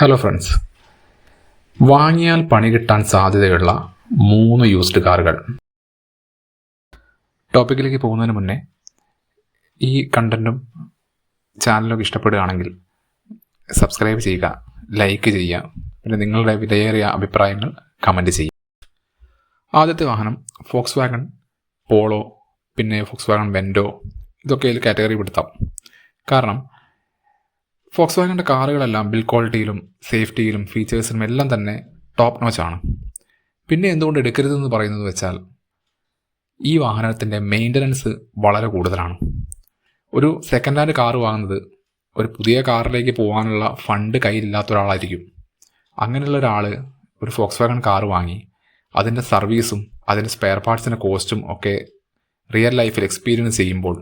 Hello friends, വാങ്ങിയാൽ പണി കിട്ടാൻ സാധ്യതയുള്ള 3 യൂസ്ഡ് കാറുകൾ. ടോപ്പിക്കിലേക്ക് പോകുന്നതിന് മുന്നേ ഈ കണ്ടൻറ്റും ചാനലൊക്കെ ഇഷ്ടപ്പെടുകയാണെങ്കിൽ സബ്സ്ക്രൈബ് ചെയ്യുക, ലൈക്ക് ചെയ്യുക, പിന്നെ നിങ്ങളുടെ വിലയേറിയ അഭിപ്രായങ്ങൾ കമൻറ്റ് ചെയ്യുക. ആദ്യത്തെ വാഹനം ഫോക്സ് വാഗൺ പോളോ, പിന്നെ ഫോക്സ് വാഗൺ വെൻഡോ, ഇതൊക്കെ ഇതിൽ കാറ്റഗറി പെടുത്താം. കാരണം ഫോക്സ് വാഗണിൻ്റെ കാറുകളെല്ലാം ബിൽഡ് ക്വാളിറ്റിയിലും സേഫ്റ്റിയിലും ഫീച്ചേഴ്സിലും എല്ലാം തന്നെ ടോപ്പ് നോച്ചാണ്. പിന്നെ എന്തുകൊണ്ട് എടുക്കരുതെന്ന് പറയുന്നത് വെച്ചാൽ, ഈ വാഹനത്തിൻ്റെ മെയിൻ്റനൻസ് വളരെ കൂടുതലാണ്. ഒരു സെക്കൻഡ് ഹാൻഡ് കാറ് വാങ്ങുന്നത് ഒരു പുതിയ കാറിലേക്ക് പോകാനുള്ള ഫണ്ട് കയ്യിലില്ലാത്ത ഒരാളായിരിക്കും. അങ്ങനെയുള്ള ഒരാൾ ഒരു ഫോക്സ് വാഗൺ കാറ് വാങ്ങി അതിൻ്റെ സർവീസും അതിൻ്റെ സ്പെയർ പാർട്സിൻ്റെ കോസ്റ്റും ഒക്കെ റിയൽ ലൈഫിൽ എക്സ്പീരിയൻസ് ചെയ്യുമ്പോൾ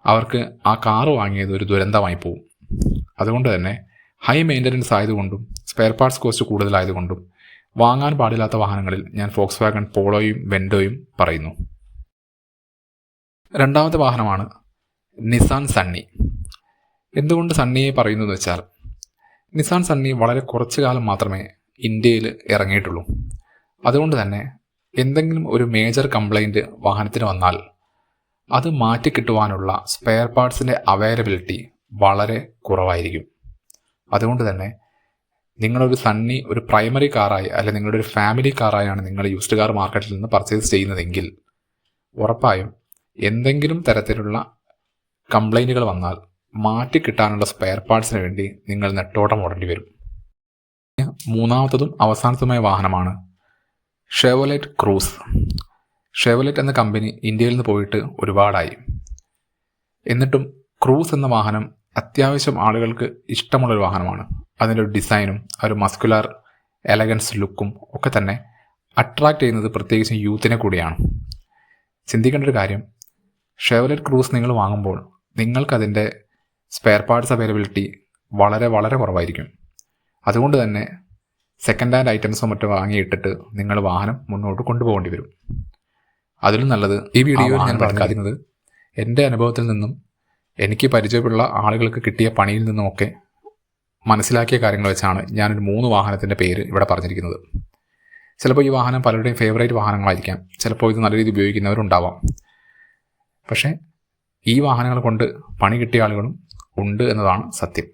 അവർക്ക് ആ കാറ് വാങ്ങിയത് ഒരു ദുരന്തമായി പോകും. അതുകൊണ്ട് തന്നെ ഹൈ മെയിൻ്റനൻസ് ആയതുകൊണ്ടും സ്പെയർ പാർട്സ് കോസ്റ്റ് കൂടുതലായതുകൊണ്ടും വാങ്ങാൻ പാടില്ലാത്ത വാഹനങ്ങളിൽ ഞാൻ ഫോക്സ് വാഗൺ പോളോയും വെൻഡോയും പറയുന്നു. രണ്ടാമത്തെ വാഹനമാണ് നിസാൻ സണ്ണി. എന്തുകൊണ്ട് സണ്ണിയെ പറയുന്നതെന്ന് വെച്ചാൽ, നിസാൻ സണ്ണി വളരെ കുറച്ചു കാലം മാത്രമേ ഇന്ത്യയിൽ ഇറങ്ങിയിട്ടുള്ളൂ. അതുകൊണ്ട് തന്നെ എന്തെങ്കിലും ഒരു മേജർ കംപ്ലൈൻറ്റ് വാഹനത്തിന് വന്നാൽ അത് മാറ്റിക്കിട്ടുവാനുള്ള സ്പെയർ പാർട്സിൻ്റെ അവൈലബിലിറ്റി വളരെ കുറവായിരിക്കും. അതുകൊണ്ട് തന്നെ നിങ്ങളൊരു സണ്ണി ഒരു പ്രൈമറി കാറായി, അല്ലെങ്കിൽ നിങ്ങളുടെ ഒരു ഫാമിലി കാറായാണ് നിങ്ങൾ യൂസ്ഡ് കാർ മാർക്കറ്റിൽ നിന്ന് പർച്ചേസ് ചെയ്യുന്നതെങ്കിൽ ഉറപ്പായും എന്തെങ്കിലും തരത്തിലുള്ള കംപ്ലൈൻറ്റുകൾ വന്നാൽ മാറ്റിക്കിട്ടാനുള്ള സ്പെയർ പാർട്സിന് വേണ്ടി നിങ്ങൾ നെട്ടോട്ടം ഓടേണ്ടി വരും. മൂന്നാമത്തതും അവസാനത്തുമായ വാഹനമാണ് ഷെവോലെറ്റ് ക്രൂസ്. ഷെവോലെറ്റ് എന്ന കമ്പനി ഇന്ത്യയിൽ നിന്ന് പോയിട്ട് ഒരുപാടായി. എന്നിട്ടും ക്രൂസ് എന്ന വാഹനം അത്യാവശ്യം ആളുകൾക്ക് ഇഷ്ടമുള്ളൊരു വാഹനമാണ്. അതിൻ്റെ ഒരു ഡിസൈനും ഒരു മസ്കുലാർ എലഗൻസ് ലുക്കും ഒക്കെ തന്നെ അട്രാക്റ്റ് ചെയ്യുന്നത് പ്രത്യേകിച്ചും യൂത്തിനെ കൂടിയാണ്. ചിന്തിക്കേണ്ട ഒരു കാര്യം, ഷെവോലെറ്റ് ക്രൂസ് നിങ്ങൾ വാങ്ങുമ്പോൾ നിങ്ങൾക്കതിൻ്റെ സ്പെയർ പാർട്സ് അവൈലബിലിറ്റി വളരെ വളരെ കുറവായിരിക്കും. അതുകൊണ്ട് തന്നെ സെക്കൻഡ് ഹാൻഡ് ഐറ്റംസോ മറ്റോ വാങ്ങിയിട്ടിട്ട് നിങ്ങൾ വാഹനം മുന്നോട്ട് കൊണ്ടുപോകേണ്ടി വരും. അതിലും നല്ലത് ഈ വീഡിയോയിൽ ഞാൻ പറഞ്ഞിരിക്കുന്നത് എൻ്റെ അനുഭവത്തിൽ നിന്നും എനിക്ക് പരിചയമുള്ള ആളുകൾക്ക് കിട്ടിയ പണിയിൽ നിന്നുമൊക്കെ മനസ്സിലാക്കിയ കാര്യങ്ങൾ വെച്ചാണ് ഞാനൊരു 3 വാഹനത്തിൻ്റെ പേര് ഇവിടെ പറഞ്ഞിരിക്കുന്നത്. ചിലപ്പോൾ ഈ വാഹനം പലരുടെയും ഫേവറേറ്റ് വാഹനങ്ങളായിരിക്കാം, ചിലപ്പോൾ ഇത് നല്ല രീതിയിൽ ഉപയോഗിക്കുന്നവരുണ്ടാവാം. പക്ഷേ ഈ വാഹനങ്ങൾ കൊണ്ട് പണി കിട്ടിയ ആളുകളും ഉണ്ട് എന്നതാണ് സത്യം.